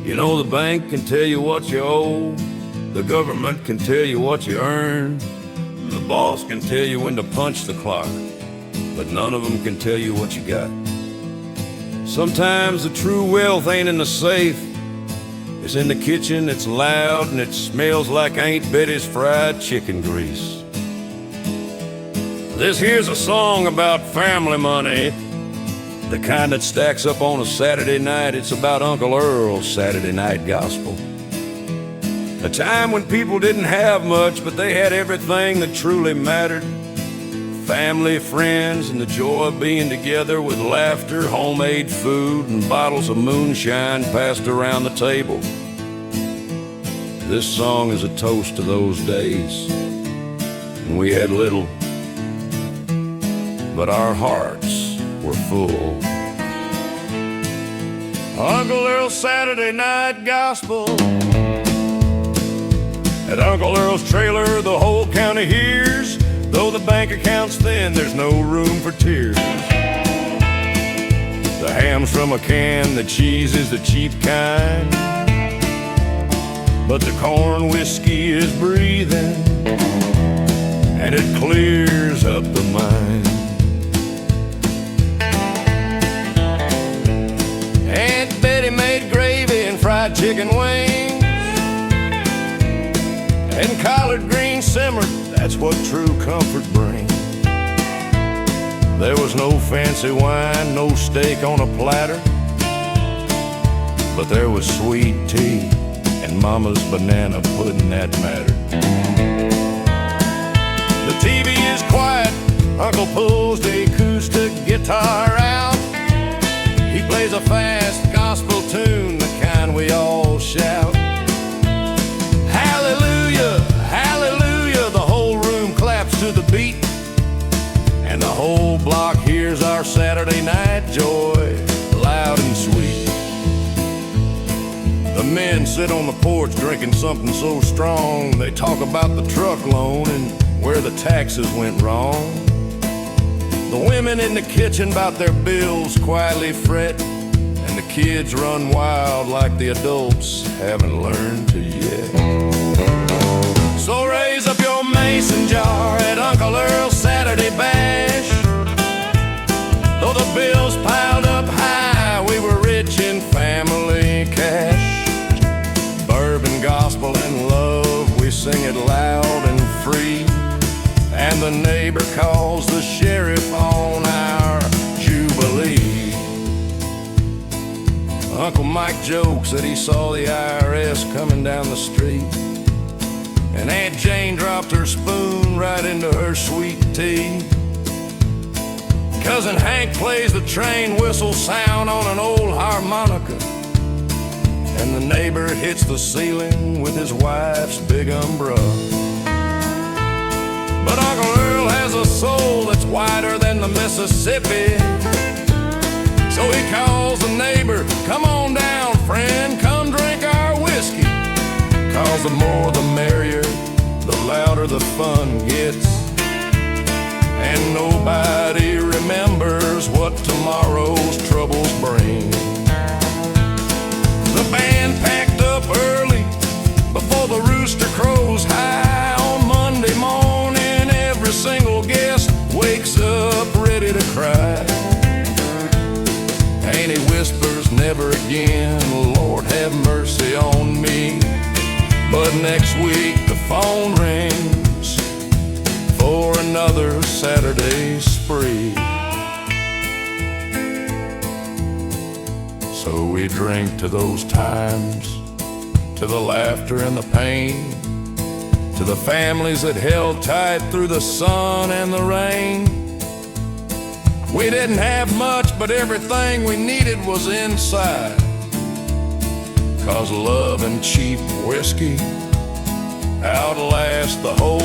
You know, the bank can tell you what you owe, the government can tell you what you earn, the boss can tell you when to punch the clock, but none of them can tell you what you got. Sometimes the true wealth ain't in the safe, it's in the kitchen, it's loud, and it smells like Aunt Betty's fried chicken grease. This here's a song about family money, the kind that stacks up on a Saturday night. It's about Uncle Earl's Saturday night gospel. A time when people didn't have much, but they had everything that truly mattered. Family, friends, and the joy of being together with laughter, homemade food, and bottles of moonshine passed around the table. This song is a toast to those days when we had little, but our hearts were full. Uncle Earl's Saturday night gospel. At Uncle Earl's trailer, the whole county hears. Though the bank account's thin, there's no room for tears. The ham's from a can, the cheese is the cheap kind, but the corn whiskey is breathing, and it clears up the mind. Aunt Betty made gravy and fried chicken wings, and collard greens simmered. That's what true comfort brings. There was no fancy wine, no steak on a platter, but there was sweet tea and Mama's banana pudding that mattered. The TV is quiet, Uncle pulls the acoustic guitar out. He plays a fast gospel tune, the kind we all shout. Hallelujah, hallelujah, the whole room claps to the beat, and the whole block hears our Saturday night joy, loud and sweet. The men sit on the porch drinking something so strong, they talk about the truck loan and where the taxes went wrong. The women in the kitchen about their bills quietly fret, and the kids run wild like the adults haven't learned to yet. So raise up your mason jar at Uncle Earl's Saturday bash. Though the bills piled up high, we were rich in family cash. Bourbon, gospel, and love, we sing it loud and free, and the neighbor calls the sheriff on our jubilee. Uncle Mike jokes that he saw the IRS coming down the street, and Aunt Jane dropped her spoon right into her sweet tea. Cousin Hank plays the train whistle sound on an old harmonica, and the neighbor hits the ceiling with his wife's big umbrella. But Uncle Earl has a soul that's wider than the Mississippi, so he calls the neighbor, come on down, friend, come drink our whiskey. 'Cause the more the merrier, the louder the fun gets, and nobody remembers what tomorrow's troubles bring. The band packed up early before the rooster crows high on Monday morning. Every single guest wakes up ready to cry, and he whispers, never again, Lord have mercy on me. But next week the phone rings for another Saturday spree. So we drink to those times, to the laughter and the pain, to the families that held tight through the sun and the rain. We didn't have much, but everything we needed was inside, 'cause love and cheap whiskey outlast the whole